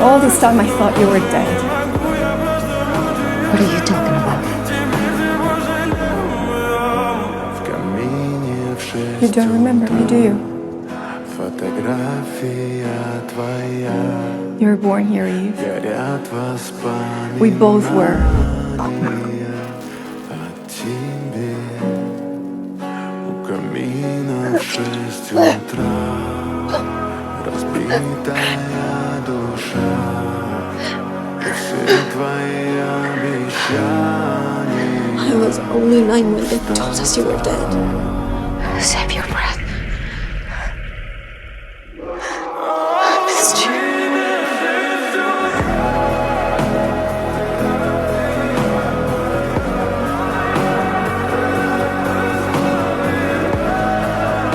All this time I thought you were dead. What are you talking about? You don't remember me, do you? You were born here, Eve. We both were. I was only 9 when they told us you were dead. Save your